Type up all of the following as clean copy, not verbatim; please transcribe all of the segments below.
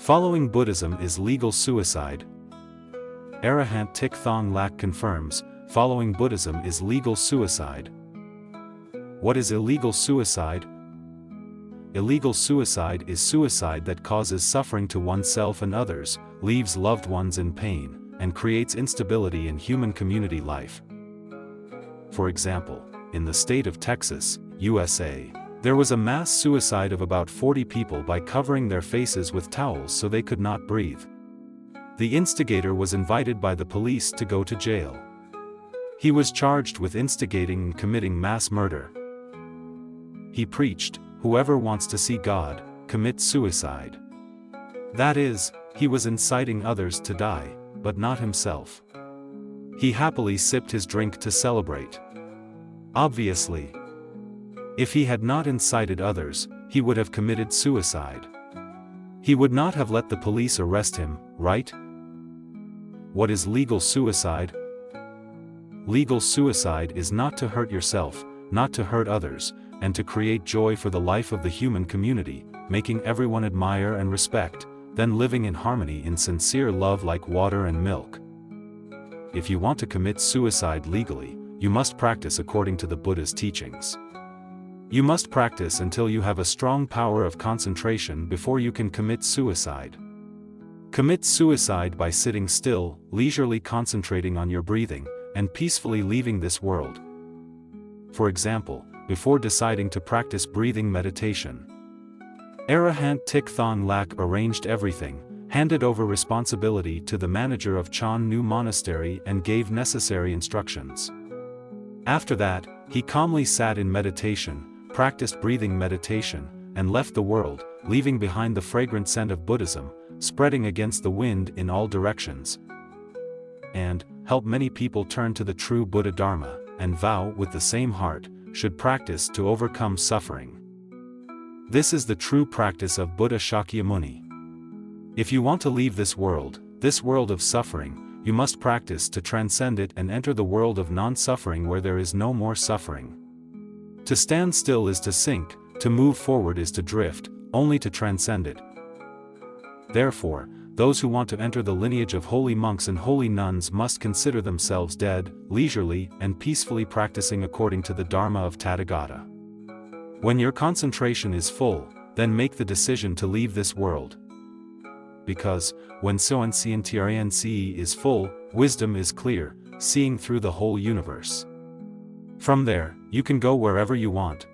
Following Buddhism is legal suicide. Arahant Thich Thong Lak confirms, following Buddhism is legal suicide. What is illegal suicide? Illegal suicide is suicide that causes suffering to oneself and others, leaves loved ones in pain, and creates instability in human community life. For example, in the state of Texas, USA, there was a mass suicide of about 40 people by covering their faces with towels so they could not breathe. The instigator was invited by the police to go to jail. He was charged with instigating and committing mass murder. He preached, "Whoever wants to see God, commit suicide." That is, he was inciting others to die, but not himself. He happily sipped his drink to celebrate. Obviously, if he had not incited others, he would have committed suicide. He would not have let the police arrest him, right? What is legal suicide? Legal suicide is not to hurt yourself, not to hurt others, and to create joy for the life of the human community, making everyone admire and respect, then living in harmony in sincere love like water and milk. If you want to commit suicide legally, you must practice according to the Buddha's teachings. You must practice until you have a strong power of concentration before you can commit suicide. Commit suicide by sitting still, leisurely concentrating on your breathing, and peacefully leaving this world. For example, before deciding to practice breathing meditation. Arahant Thich Thong Lak arranged everything, handed over responsibility to the manager of Chan Nu Monastery and gave necessary instructions. After that, he calmly sat in meditation, practiced breathing meditation, and left the world, leaving behind the fragrant scent of Buddhism, spreading against the wind in all directions. And, help many people turn to the true Buddha Dharma, and vow with the same heart, should practice to overcome suffering. This is the true practice of Buddha Shakyamuni. If you want to leave this world of suffering, you must practice to transcend it and enter the world of non-suffering where there is no more suffering. To stand still is to sink, to move forward is to drift, only to transcend it. Therefore, those who want to enter the lineage of holy monks and holy nuns must consider themselves dead, leisurely and peacefully practicing according to the Dharma of Tathagata. When your concentration is full, then make the decision to leave this world. Because, when Soncientiarnce is full, wisdom is clear, seeing through the whole universe. From there, you can go wherever you want.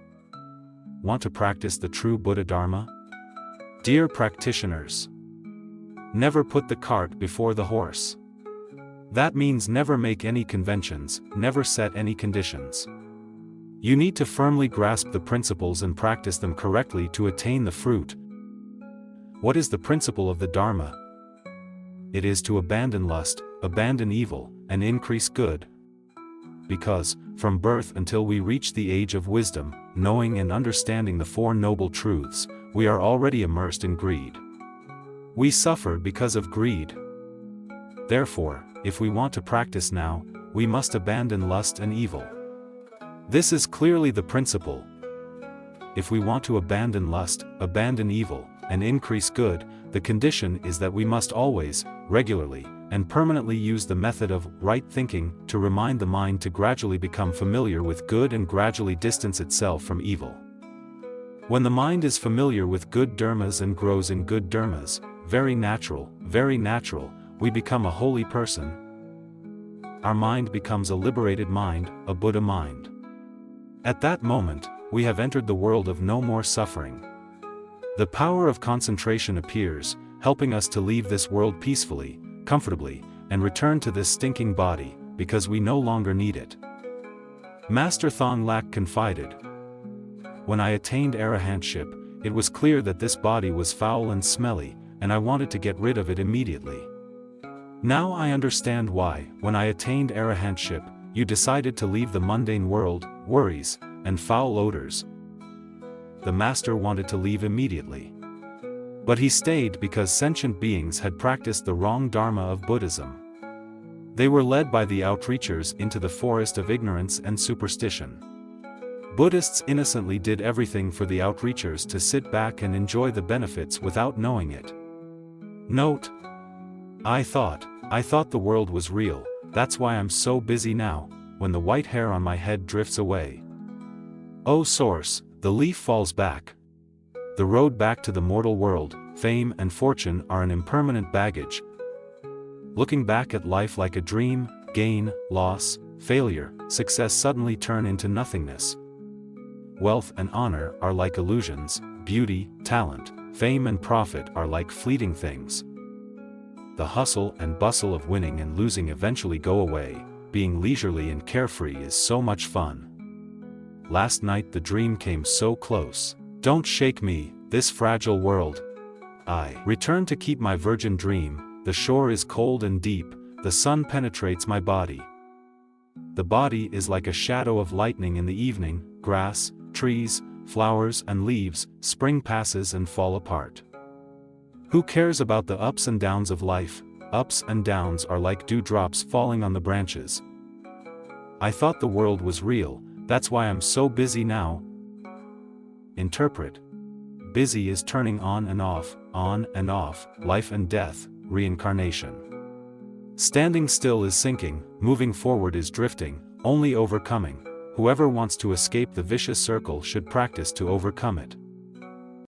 Want to practice the true Buddha Dharma? Dear practitioners, never put the cart before the horse. That means never make any conventions, never set any conditions. You need to firmly grasp the principles and practice them correctly to attain the fruit. What is the principle of the Dharma? It is to abandon lust, abandon evil, and increase good. Because, from birth until we reach the age of wisdom, knowing and understanding the Four Noble Truths, we are already immersed in greed. We suffer because of greed. Therefore, if we want to practice now, we must abandon lust and evil. This is clearly the principle. If we want to abandon lust, abandon evil, and increase good, the condition is that we must always, regularly, and permanently use the method of right thinking to remind the mind to gradually become familiar with good and gradually distance itself from evil. When the mind is familiar with good dharmas and grows in good dharmas, very natural, we become a holy person. Our mind becomes a liberated mind, a Buddha mind. At that moment, we have entered the world of no more suffering. The power of concentration appears, helping us to leave this world peacefully, comfortably, and return to this stinking body, because we no longer need it. Master Thong Lak confided, "When I attained arahantship, it was clear that this body was foul and smelly, and I wanted to get rid of it immediately. Now I understand why, when I attained arahantship, you decided to leave the mundane world, worries, and foul odors." The master wanted to leave immediately. But he stayed because sentient beings had practiced the wrong dharma of Buddhism. They were led by the outreachers into the forest of ignorance and superstition. Buddhists innocently did everything for the outreachers to sit back and enjoy the benefits without knowing it. Note: I thought the world was real, that's why I'm so busy now, when the white hair on my head drifts away. Oh source, the leaf falls back. The road back to the mortal world, fame and fortune are an impermanent baggage. Looking back at life like a dream, gain, loss, failure, success suddenly turn into nothingness. Wealth and honor are like illusions, beauty, talent, fame and profit are like fleeting things. The hustle and bustle of winning and losing eventually go away, being leisurely and carefree is so much fun. Last night the dream came so close. Don't shake me, this fragile world. I return to keep my virgin dream, the shore is cold and deep, the sun penetrates my body. The body is like a shadow of lightning in the evening, grass, trees, flowers and leaves, spring passes and fall apart. Who cares about the ups and downs of life? Ups and downs are like dewdrops falling on the branches. I thought the world was real, that's why I'm so busy now. Interpret. Busy is turning on and off, life and death, reincarnation. Standing still is sinking, moving forward is drifting, only overcoming. Whoever wants to escape the vicious circle should practice to overcome it.